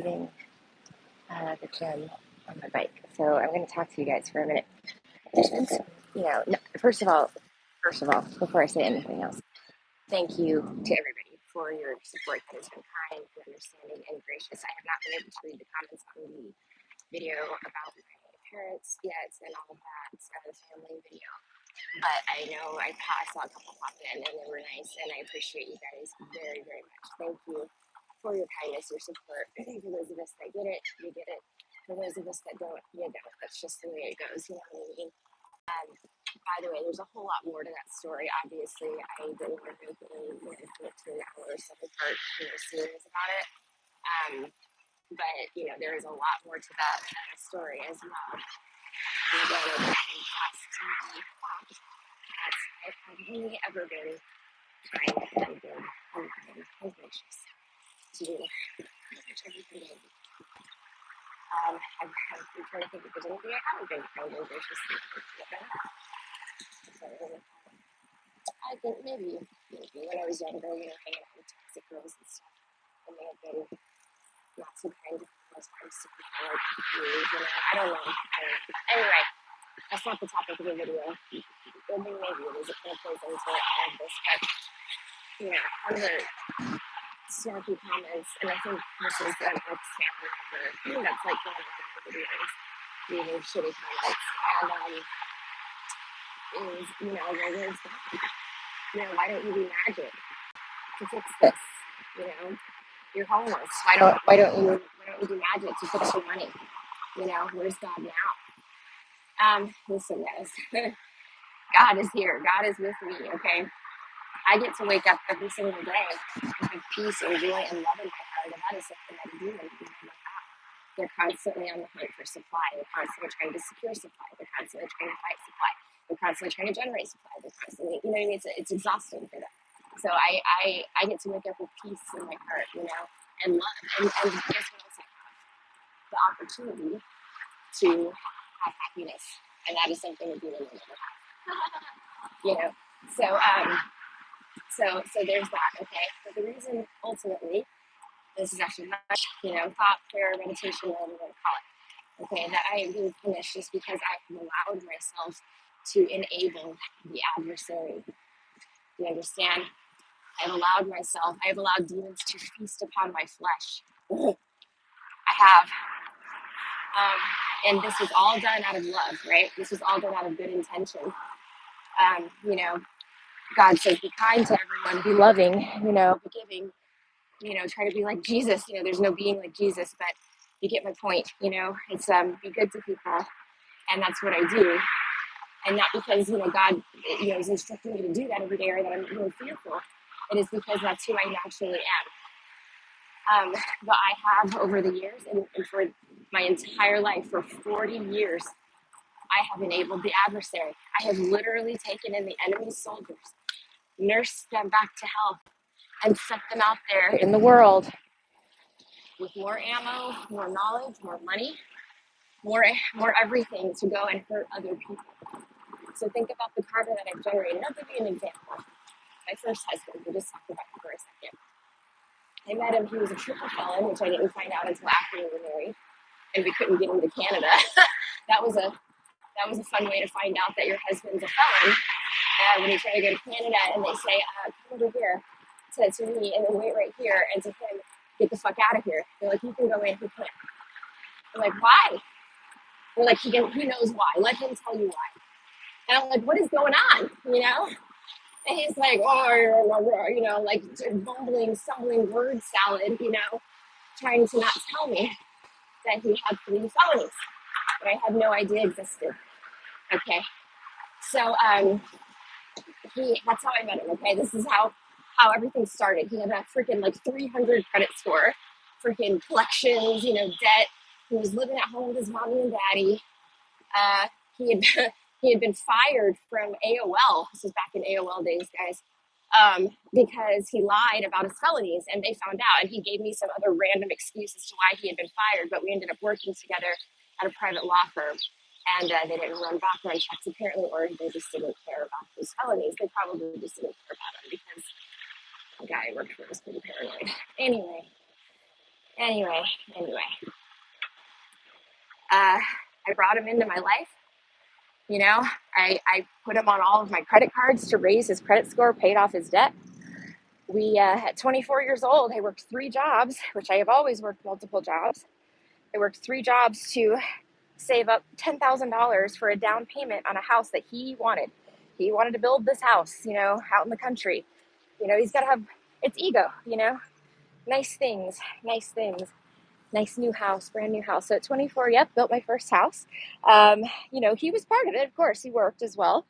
Leaving the gym on my bike. So I'm going to talk to you guys for a minute. No, first of all, before I say anything else, thank you to everybody for your support that has been kind and understanding and gracious. I have not been able to read the comments on the video about my parents yet and all of that, the family video. But I know I saw a couple pop in and they were nice, and I appreciate you guys very, very much. Thank you for your kindness, your support. For those of us that get it, you get it. For those of us that don't, you don't. That's just the way it goes. You know what I mean? By the way, there's a whole lot more to that story. Obviously, I didn't want to really go into an hour or second part, series about it. But there is a lot more to that story as well. And again, that's I have really ever been kind and good and loving and gracious to pretty much everything. I'm trying to think if there's anything I haven't been kind and gracious to. I think maybe when I was younger, hanging out with toxic girls and stuff, I may have been not so kind most times to people like me. I don't know. Anyway, that's not the topic of the video. I mean, maybe it is. It kind of plays into all of this, but one of the snarky comments, and I think this is an ex-family member that's like going on in the videos, leaving shitty comments, and is, well, where's God? Why don't you do magic to fix this? You're homeless. Why don't you do magic to fix your money? Where's God now? Listen, guys, God is here. God is with me. Okay, I get to wake up every single day and have peace and joy and love in my heart, and that is something that a demon can never have. They're constantly on the hunt for supply. They're constantly trying to secure supply. They're constantly trying to fight supply. They're constantly trying to generate supply. They're constantly, it's exhausting for them. So I get to wake up with peace in my heart, and love. And guess what else I have? The opportunity to have happiness. And that is something a demon will never have. So there's that, okay? But the reason, ultimately, this is actually much, thought, prayer, meditation, whatever you want to call it, okay, that I am being punished is because I have allowed myself to enable the adversary. Do you understand? I have allowed demons to feast upon my flesh. I have. And this was all done out of love, right? This was all done out of good intention. God says, be kind to everyone, be loving, forgiving, try to be like Jesus. There's no being like Jesus, but you get my point. It's be good to people, and that's what I do. And not because God is instructing me to do that every day or that I'm really fearful. It is because that's who I naturally am. But I have over the years, and for my entire life, for 40 years, I have enabled the adversary. I have literally taken in the enemy's soldiers, nursed them back to health, and set them out there in the world with more ammo, more knowledge, more money, more everything to go and hurt other people. So think about the karma that I've generated. I'll give you an example. My first husband, we'll just talk about him for a second. I met him, he was a triple felon, which I didn't find out until after we were married, and we couldn't get him to Canada. that was a fun way to find out that your husband's a felon. When you try to go to Canada and they say, come over here to me and then wait right here, and to him, get the fuck out of here. They're like, you can go in, he can't. I'm like, why? They're like, he knows why. Let him tell you why. And I'm like, what is going on? And he's like, like mumbling, stumbling word salad, trying to not tell me that he had 3 felonies that I had no idea existed. Okay. So that's how I met him, okay? This is how everything started. He had a freaking 300 credit score, freaking collections, debt. He was living at home with his mommy and daddy. He had been fired from AOL. This was back in AOL days, guys, because he lied about his felonies, and they found out. And he gave me some other random excuse as to why he had been fired. But we ended up working together at a private law firm, and they didn't run background checks apparently, or they just didn't care about his felonies. They probably just didn't care about him because the guy I worked for was pretty paranoid. Anyway, Anyway, anyway, uh, I brought him into my life. You know, I put him on all of my credit cards to raise his credit score, paid off his debt. We, at 24 years old, I worked 3 jobs, which I have always worked multiple jobs. I worked 3 jobs to save up $10,000 for a down payment on a house that he wanted. He wanted to build this house, out in the country. He's got to have, it's ego, nice things, nice things, nice new house, brand new house. So at 24, yep, built my first house. He was part of it. Of course, he worked as well.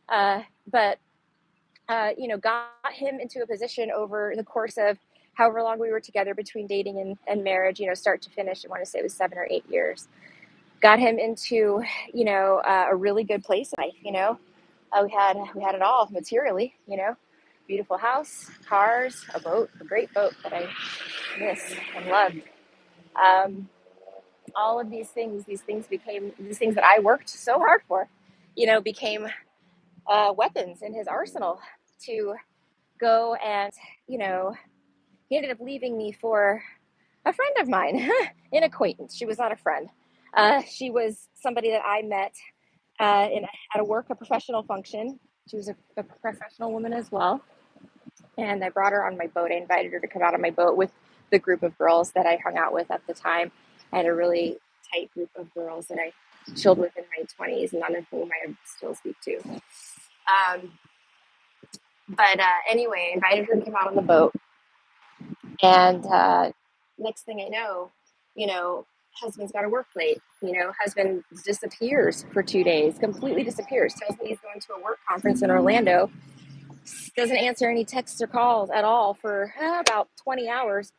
But got him into a position over the course of however long we were together between dating and marriage, start to finish. I want to say it was 7 or 8 years. Got him into, a really good place in life. We had it all materially, beautiful house, cars, a boat, a great boat that I miss and loved. All of these things became these things that I worked so hard for, became weapons in his arsenal to go and, he ended up leaving me for a friend of mine, an acquaintance. She was not a friend. She was somebody that I met at a professional function. She was a professional woman as well. And I brought her on my boat. I invited her to come out on my boat with the group of girls that I hung out with at the time. I had a really tight group of girls that I chilled with in my 20s, none of whom I still speak to. But anyway, I invited her to come out on the boat. And next thing I know, husband's got to work late. Husband disappears for 2 days, completely disappears, tells me he's going to a work conference in Orlando, doesn't answer any texts or calls at all for about 20 hours.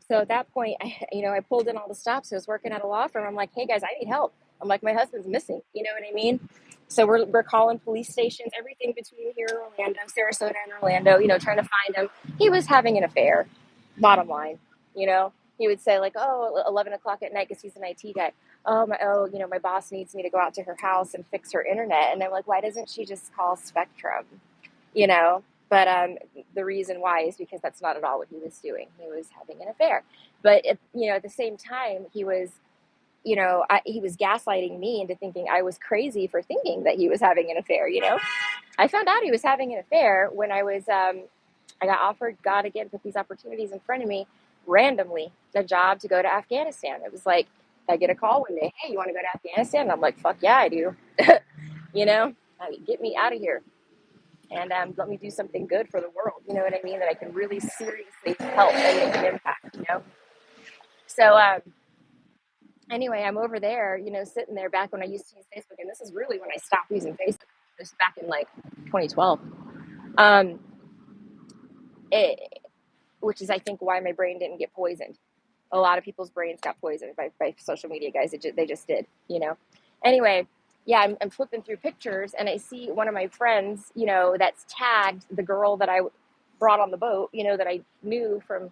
So at that point, I pulled in all the stops. I was working at a law firm. I'm like, hey guys, I need help. I'm like, my husband's missing. You know what I mean? So we're calling police stations, everything between here, Orlando, Sarasota, and Orlando, trying to find him. He was having an affair, bottom line. He would say like, oh, 11 o'clock at night, because he's an IT guy. My boss needs me to go out to her house and fix her internet. And I'm like, why doesn't she just call Spectrum? But the reason why is because that's not at all what he was doing. He was having an affair. But at the same time, he was he was gaslighting me into thinking I was crazy for thinking that he was having an affair. I found out he was having an affair when I got offered, God again, put these opportunities in front of me randomly, a job to go to Afghanistan. It was like, I get a call one day, hey, you want to go to Afghanistan? And I'm like, fuck yeah, I do. Get me out of here. And let me do something good for the world. You know what I mean? That I can really seriously help and make an impact. So anyway, I'm over there, sitting there back when I used to use Facebook. And this is really when I stopped using Facebook. This back in like 2012. Which is, I think, why my brain didn't get poisoned. A lot of people's brains got poisoned by social media guys. They just did, Anyway, yeah, I'm flipping through pictures and I see one of my friends, that's tagged the girl that I brought on the boat, that I knew from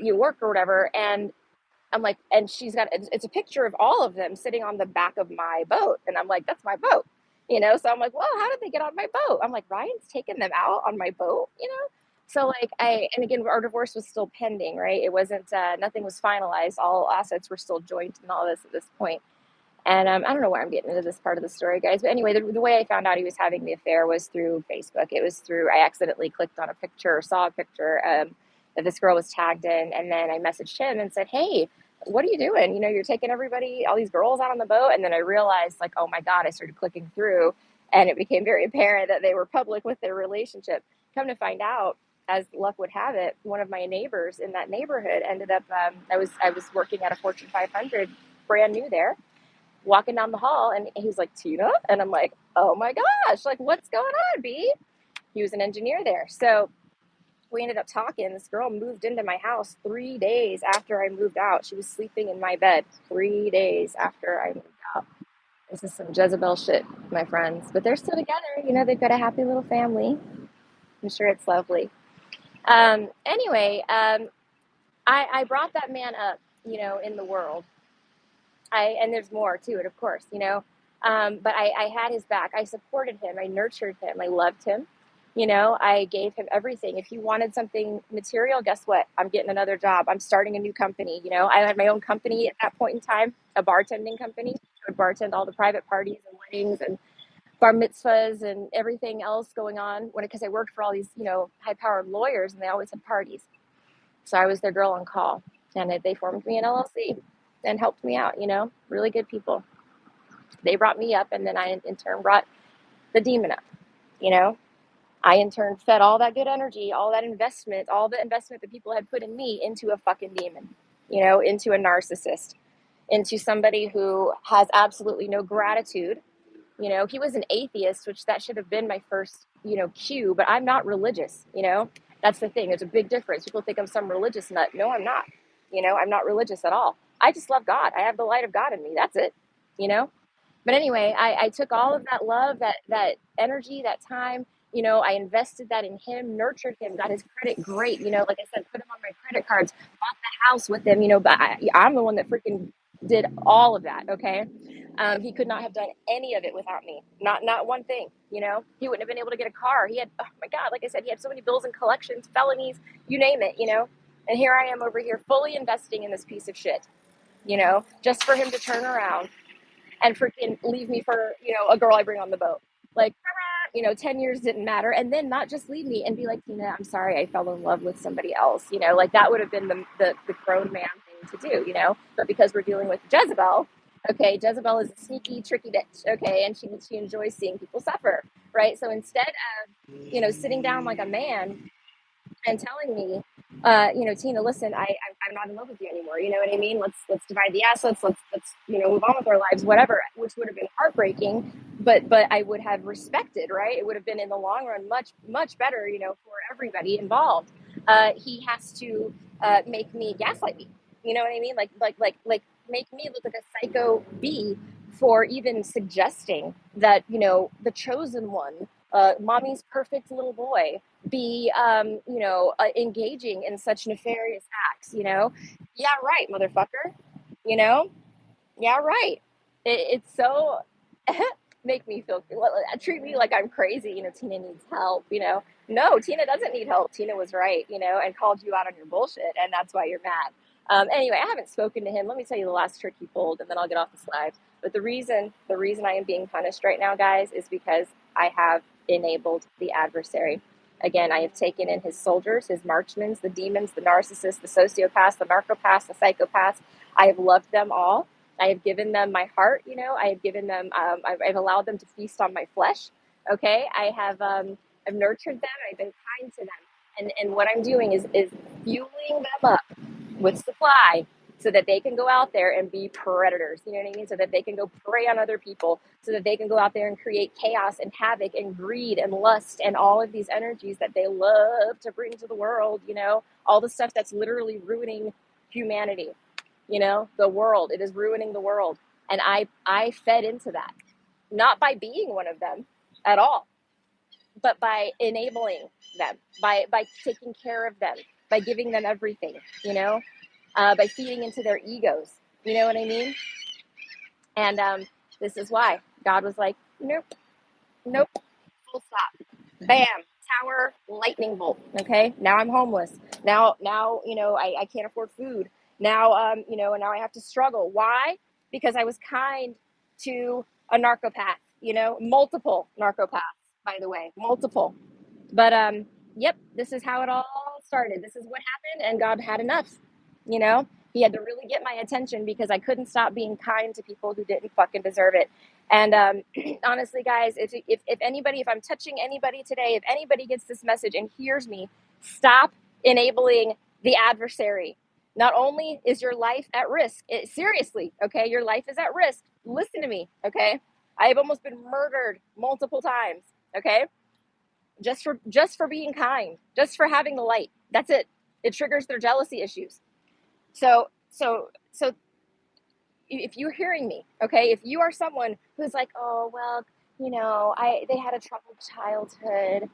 work or whatever. And I'm like, and it's a picture of all of them sitting on the back of my boat. And I'm like, that's my boat, So I'm like, well, how did they get on my boat? I'm like, Ryan's taking them out on my boat, So like and again, our divorce was still pending, right? It wasn't, nothing was finalized. All assets were still joint and all this at this point. And I don't know why I'm getting into this part of the story, guys. But anyway, the way I found out he was having the affair was through Facebook. It was I accidentally clicked on a picture or saw a picture that this girl was tagged in. And then I messaged him and said, hey, what are you doing? You're taking all these girls out on the boat. And then I realized like, oh my God, I started clicking through and it became very apparent that they were public with their relationship. Come to find out, as luck would have it, one of my neighbors in that neighborhood ended up, I was working at a Fortune 500, brand new there, walking down the hall, and he was like, Tina? And I'm like, oh my gosh, like, what's going on, B? He was an engineer there. So we ended up talking. This girl moved into my house 3 days after I moved out. She was sleeping in my bed 3 days after I moved out. This is some Jezebel shit, my friends. But they're still together. They've got a happy little family. I'm sure it's lovely. Anyway, I brought that man up, in the world. And there's more to it, of course, but I had his back. I supported him. I nurtured him. I loved him. I gave him everything. If he wanted something material, guess what? I'm getting another job. I'm starting a new company. I had my own company at that point in time, a bartending company. I would bartend all the private parties and weddings and bar mitzvahs and everything else going on because I worked for all these, high powered lawyers and they always had parties. So I was their girl on call, and they formed me an LLC and helped me out, really good people. They brought me up, and then I in turn brought the demon up, you know. I in turn fed all that good energy, all that investment, all the investment that people had put in me into a fucking demon, into a narcissist, into somebody who has absolutely no gratitude. He was an atheist, which that should have been my first, cue, but I'm not religious. That's the thing. There's a big difference. People think I'm some religious nut. No, I'm not. I'm not religious at all. I just love God. I have the light of God in me. That's it. You know? But anyway, I took all of that love, that energy, that time, I invested that in him, nurtured him, got his credit great, like I said, put him on my credit cards, bought the house with him, but I'm the one that freaking did all of that. Okay. He could not have done any of it without me. Not one thing, he wouldn't have been able to get a car. He had, oh my God, like I said, he had so many bills and collections, felonies, you name it, and here I am over here fully investing in this piece of shit, just for him to turn around and freaking leave me for, a girl I bring on the boat. Like, 10 years didn't matter. And then not just leave me and be like, Tina, I'm sorry, I fell in love with somebody else. Like that would have been the grown man thing to do, But because we're dealing with Jezebel, okay, Jezebel is a sneaky, tricky bitch, okay, and she enjoys seeing people suffer, right? So instead of, sitting down like a man and telling me, Tina, listen, I'm not in love with you anymore. You know what I mean? Let's divide the assets. Let's move on with our lives, whatever. Which would have been heartbreaking, but I would have respected, right? It would have been in the long run much better, for everybody involved. He has to make me gaslight me. You know what I mean? Like make me look like a psycho bee for even suggesting that the chosen one, mommy's perfect little boy, be engaging in such nefarious acts. Yeah, right, motherfucker. you know yeah, right. It's so make me feel, treat me like I'm crazy. Tina needs help. No, Tina doesn't need help. Tina was right, and called you out on your bullshit, and that's why you're mad. Anyway, I haven't spoken to him. Let me tell you the last trick he pulled, and then I'll get off the slide. But the reason I am being punished right now, guys, is because I have enabled the adversary. Again, I have taken in his soldiers, his marchmans, the demons, the narcissists, the sociopaths, the narcopaths, the psychopaths. I have loved them all. I have given them my heart. I have given them, I've allowed them to feast on my flesh. Okay. I've nurtured them. I've been kind to them. And what I'm doing is fueling them up with supply so that they can go out there and be predators. You know what I mean? So that they can go prey on other people, so that they can go out there and create chaos and havoc and greed and lust and all of these energies that they love to bring to the world, all the stuff that's literally ruining humanity. The world, it is ruining the world. And I fed into that, not by being one of them at all, but by enabling them, by taking care of them, by giving them everything, by feeding into their egos. You know what I mean? And this is why God was like, nope, nope, full stop, bam, tower, lightning bolt. Okay, now I'm homeless. Now, I can't afford food. Now, now I have to struggle. Why? Because I was kind to a narcopath. Multiple narcopaths, by the way, multiple. But yep, this is how it all started. This is what happened, and God had enough. You know, he had to really get my attention because I couldn't stop being kind to people who didn't fucking deserve it. And honestly, guys, if anybody, if I'm touching anybody today, if anybody gets this message and hears me, stop enabling the adversary. Not only is your life at risk, seriously, okay, your life is at risk. Listen to me, okay? I have almost been murdered multiple times, okay? Just for being kind, just for having the light. That's it. It triggers their jealousy issues. So if you're hearing me, okay, if you are someone who's like, oh well, they had a troubled childhood,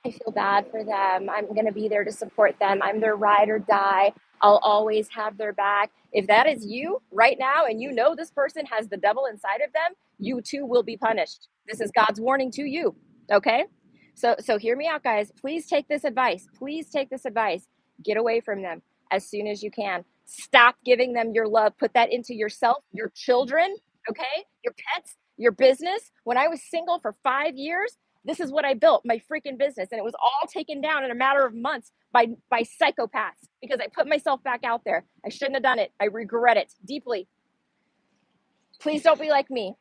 I feel bad for them. I'm going to be there to support them. I'm their ride or die. I'll always have their back. If that is you right now, and this person has the devil inside of them, you too will be punished. This is God's warning to you. Okay? So hear me out, guys. Please take this advice. Please take this advice. Get away from them as soon as you can. Stop giving them your love. Put that into yourself, your children, okay? Your pets, your business. When I was single for 5 years, this is what I built, my freaking business. And it was all taken down in a matter of months by psychopaths because I put myself back out there. I shouldn't have done it. I regret it deeply. Please don't be like me.